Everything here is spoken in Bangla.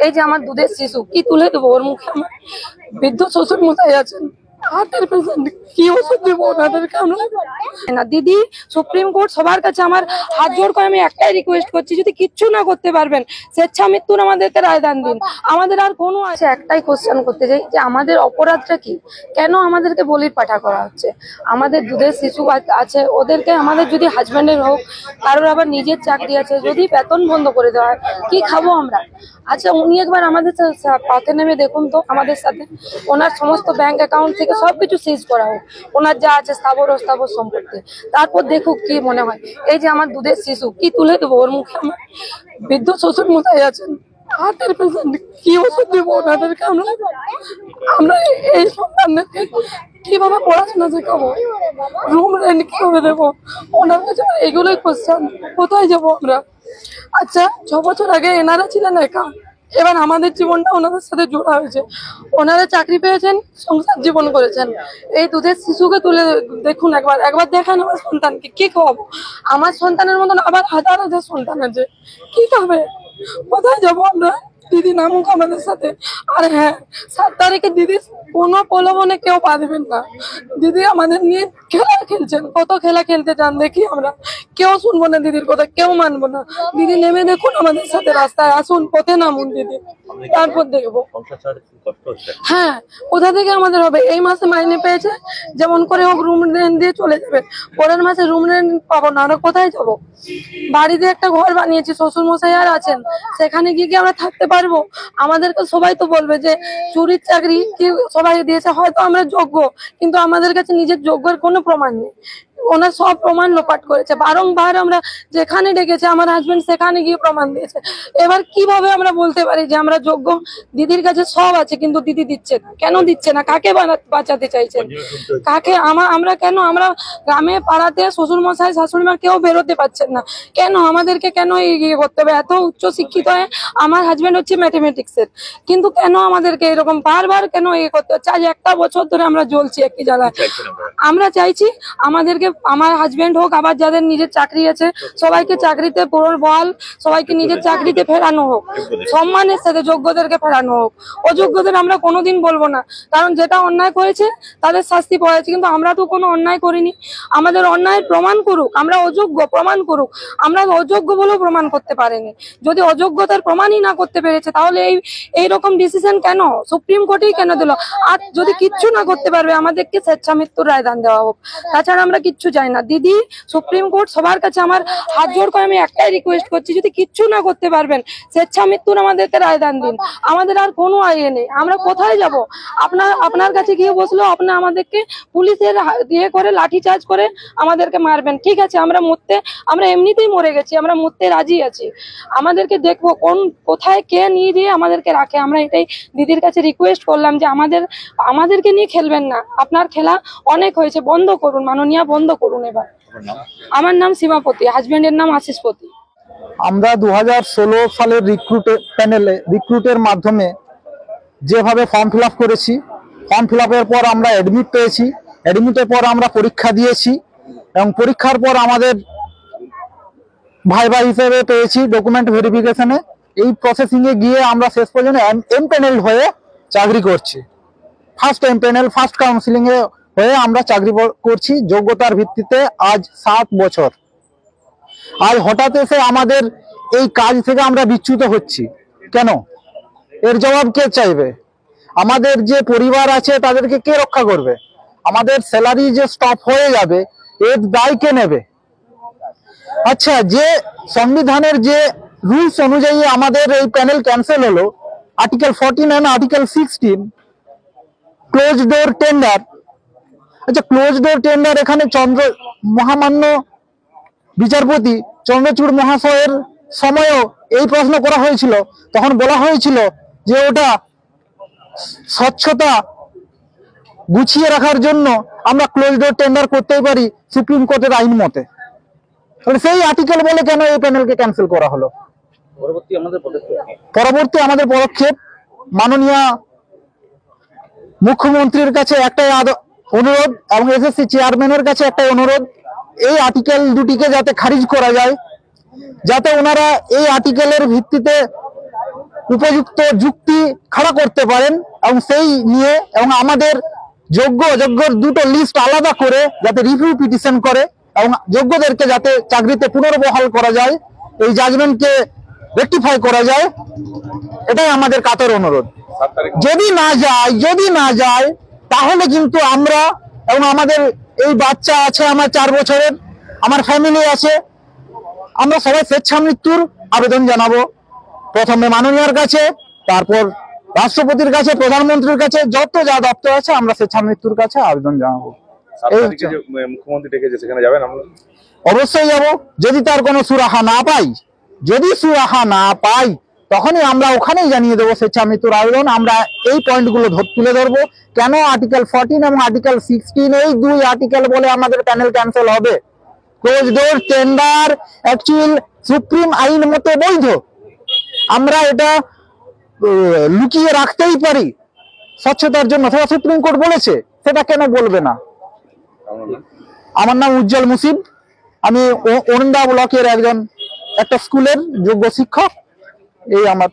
এই যে আমার দুধের শিশু কি তুলে দেবো ওর মুখে? আমার বৃদ্ধ শ্বশুর মশাই আছেন, হার্টের পেশেন্ট, কি ওষুধ দেবো ওনাদেরকে আমরা না। দিদি, সুপ্রিম কোর্ট সবার কাছে আমার হাত জোর করে আমি একটাই রিকোয়েস্ট করছি, যদি কিচ্ছু না করতে পারবেন স্বেচ্ছা মৃত্যুর আমাদেরকে রায়দান দিন। আমাদের আর কোনো আছে একটাই কোশ্চেন করতে চাই যে আমাদের অপরাধটা কি, কেন আমাদেরকে বলির পাঠা করা হচ্ছে? আমাদের দুধের শিশু আছে, ওদেরকে আমাদের যদি হাজব্যান্ডের হোক, কারোর আবার নিজের চাকরি আছে, যদি বেতন বন্ধ করে দেওয়া হয় কি খাবো আমরা? আচ্ছা, উনি একবার আমাদের পথে নেমে দেখুন তো আমাদের সাথে, ওনার সমস্ত ব্যাংক অ্যাকাউন্ট থেকে সবকিছু সিজ করা হোক, ওনার যা আছে স্থাবর অস্থাবর সম্পত্তি, তারপর দেখুক কি মনে হয়। এই যে আমার দুধের শিশু কি তুলে দেবো ওর মুখে? আমার বৃদ্ধ শ্বশুর মশাই আছেন, হার্টের পেশেন্ট, কি ওষুধ দেবো ওনাদেরকে আমরা এই সন্তানদেরকে কিভাবে পড়াশোনা শেখাবো, রুম রেন্ট কিভাবে দেবো ওনার কাছে? এগুলোই কোশ্চেন, কোথায় যাবো আমরা? আচ্ছা, 6 বছর আগে এনারা ছিলেন একা, এবার আমাদের জীবনটা ওনাদের সাথে জোড়া হয়েছে। ওনারা চাকরি পেয়েছেন, সংসার জীবন করেছেন। এই দুধের শিশুকে তুলে দেখুন, একবার দেখেন আমার সন্তানকে কি খাওয়াবো? আমার সন্তানের মতন আবার হাজার হাজার সন্তান আছে, কি খাবে? কোথায় যাবো আমরা? দিদি নামুক আমাদের সাথে। আর হ্যাঁ, 7 তারিখে দিদি কোনো প্রলোভনে কেউ পা দেবেন না। দিদি আমাদের নিয়ে খেলা খেলছেন, কত খেলা খেলতে চান দেখি আমরা, কেউ শুনবো না দিদির কথা, কেউ মানবো না। দিদি নেমে দেখুন আমাদের সাথে, রাস্তায় আসুন, পথে নামুন দিদি, তারপর দেখবো। হ্যাঁ, কোথা থেকে আমাদের হবে? এই মাসে মাইনে পেয়েছে, যেমন করে হোক রুম রেন্ট দিয়ে চলে যাবে, পরের মাসে রুম রেন্ট পাবো না, আমরা কোথায় যাবো? বাড়িতে একটা ঘর বানিয়েছি, শ্বশুর মশাই আর আছেন, সেখানে গিয়ে কি আমরা থাকতে পারবো? আমাদেরকে সবাই তো বলবে যে চুরির চাকরি কি সবাই দিয়েছে, হয়তো আমরা যোগ্য, কিন্তু আমাদের কাছে নিজের যোগ্যের কোনো প্রমাণ নেই। ওনার সব প্রমাণ লোপাট করেছে, বারংবার আমরা যেখানে ডেকেছে আমার হাজবেন্ড সেখানে গিয়ে প্রমাণ দিয়েছে। এবার কিভাবে আমরা বলতে পারি যে আমরা যোগ্য? দিদির কাছে সব আছে, কিন্তু দিদি দিচ্ছে কেন? দিচ্ছে না, কাকে বাঁচাতে চাইছেন? কাকে? আমরা কেন? আমরা গ্রামে পাড়াতে শ্বশুর মশাই শাশুড়ি মা কেউ বেরোতে পারছেন না, কেন আমাদেরকে কেন ইয়ে করতে হবে? এত উচ্চ শিক্ষিত হয়ে আমার হাজবেন্ড হচ্ছে ম্যাথমেটিক্সের, কিন্তু কেন আমাদেরকে এরকম বারবার কেন ইয়ে করতে হচ্ছে? আজ 1টা বছর ধরে আমরা জ্বলছি একই জায়গায়। আমরা চাইছি আমাদেরকে, আমার হাজবেন্ড হোক, আবার যাদের নিজের চাকরি আছে সবাইকে চাকরিতে বহাল, সবাইকে নিজের চাকরিতে ফেরানো হোক, সম্মানের সাথে যোগ্যদেরকে ফেরানো হোক। অযোগ্যদের আমরা কোনোদিন বলবো না, কারণ যেটা অন্যায় করেছে তাদের শাস্তি পাওয়া যাচ্ছে, কিন্তু আমরা তো কোনো অন্যায় করিনি। আমাদের অন্যায়ের প্রমাণ করুক, আমরা অযোগ্য প্রমাণ করুক। আমরা অযোগ্য বলেও প্রমাণ করতে পারিনি, যদি অযোগ্যতার প্রমাণই না করতে পেরেছে তাহলে এইরকম ডিসিশন কেন? সুপ্রিম কোর্টেই কেন দিল? আর যদি কিচ্ছু না করতে পারবে আমাদেরকে স্বেচ্ছা মৃত্যুর রায়দান দেওয়া হোক, তাছাড়া আমরা কিচ্ছু চাই না। দিদি, সুপ্রিম কোর্ট সবার কাছে আমার হাত জোর করে আমি একটাই রিকোয়েস্ট করছি, যদি কিচ্ছু না করতে পারবেন স্বেচ্ছা মৃত্যুর আমাদেরকে রায়দান দিন। আমাদের আর কোনো আইয়ে নেই, আমরা কোথায় যাব? আপনার কাছে গিয়ে বসলেও আপনি আমাদেরকে পুলিশের দিয়ে করে লাঠি চার্জ করে আমাদেরকে মারবেন, ঠিক আছে? আমরা এমনিতেই মরে গেছি, আমরা মরতে রাজি আছি। আমাদেরকে দেখবো কোথায় কে নিয়ে দিয়ে আমাদেরকে রাখে। আমরা এটাই দিদির কাছে রিকোয়েস্ট করলাম যে আমাদেরকে নিয়ে খেলবেন না, আপনার খেলা অনেক হয়েছে, বন্ধ করুন মাননীয়া, বন্ধ করুন এবার। আমার নাম সীমাপতি, হাজবেন্ডের নাম আশিসপতি। আমরা 2016 সালের রিক্রুটের মাধ্যমে যেভাবে ফর্ম ফিল আপ করেছি, ফর্ম ফিল আপের পর আমরা অ্যাডমিট পেয়েছি, অ্যাডমিটের পর আমরা পরীক্ষা দিয়েছি, এবং পরীক্ষার পর আমাদের ভাইবা হিসেবে পেয়েছি ডকুমেন্ট ভেরিফিকেশনে। এই প্রসেসিংয়ে গিয়ে আমরা শেষ পর্যন্ত এমপ্যানেল হয়ে চাকরি করছি। ফার্স্ট এমপ্যানেল, ফার্স্ট কাউন্সিলিংয়ে হয়ে আমরা চাকরি করছি যোগ্যতার ভিত্তিতে আজ 7 বছর। আজ হঠাৎ এসে আমাদের এই কাজ থেকে আমরা বিচ্যুত হচ্ছি কেন? এর জবাব কে চাইবে? আমাদের যে পরিবার আছে তাদেরকে কে রক্ষা করবে? আমাদের স্যালারি যে স্টপ হয়ে যাবে এর দায় কে নেবে? আচ্ছা, যে সংবিধানের যে রুলস অনুযায়ী আমাদের এই প্যানেল ক্যান্সেল হলো, article 14 and article 16, close door tender. আচ্ছা, ক্লোজ ডোর টেন্ডার এখানে মহামান্য বিচারপতি চন্দ্রচূড় মহাশয়ের সময়ও এই প্রশ্ন করা হয়েছিল, তখন বলা হয়েছিল যে ওটা স্বচ্ছতা গুছিয়ে রাখার জন্য আমরা ক্লোজ ডোর টেন্ডার করতেই পারি সুপ্রিম কোর্টের আইন মতে। সেই আর্টিকেল বলে কেন এই প্যানেলকে ক্যান্সেল করা হলো? পরবর্তী আমাদের পদক্ষেপ মাননীয় মুখ্যমন্ত্রীর কাছে একটাই অনুরোধ এবং এসএসসি চেয়ারম্যানের কাছে একটাই অনুরোধ, এই আর্টিকেল দুটিকে যাতে খারিজ করা যায়, যাতে ওনারা এই আর্টিকেলের ভিত্তিতে উপযুক্ত যুক্তি খাড়া করতে পারেন এবং সেই নিয়ে এবং আমাদের যোগ্যর দুটো লিস্ট আলাদা করে যাতে রিভিউ পিটিশন করে এবং যোগ্যদেরকে যাতে চাকরিতে পুনর্বহাল করা যায়, এই জাজমেন্টকে রেকটিফাই করা যায়, এটাই আমাদের কাতর অনুরোধ। যদি না যায় তাহলে কিন্তু আমরা এবং আমাদের এই বাচ্চা আছে, আমার 4 বছরের, আমার ফ্যামিলি আছে, আমরা সবাই স্বেচ্ছা মৃত্যুর আবেদন জানাবো। প্রথমে মাননীয়ার কাছে, তারপর রাষ্ট্রপতির কাছে, প্রধানমন্ত্রীর কাছে, যত যা দপ্তর আছে আমরা স্বেচ্ছা মৃত্যুর কাছে আবেদন জানাবো। মুখ্যমন্ত্রী ডেকেছে, সেখানে যাবেন আপনারা? অবশ্যই যাব। যদি তার কোনো সুরাহা না পাই তখনই আমরা ওখানেই জানিয়ে দেবো স্বেচ্ছা মৃত্যুর আবেদন। আমরা এই পয়েন্টগুলো তুলে ধরবো, কেন আর্টিকেল 14 এবং আর্টিকেল 16 এই 2 আর্টিকেল বলে আমাদের প্যানেল ক্যান্সেল হবে। Close door tender actual supreme আইন মতে বৈধ, আমরা এটা লুকিয়ে রাখতেই পারি স্বচ্ছতার জন্য, সেটা সুপ্রিম কোর্ট বলেছে, সেটা কেন বলবে না। আমার নাম উজ্জ্বল মুসিব, আমি ওরন্দা ব্লকের একটা স্কুলের যোগ্য শিক্ষক। এই আমার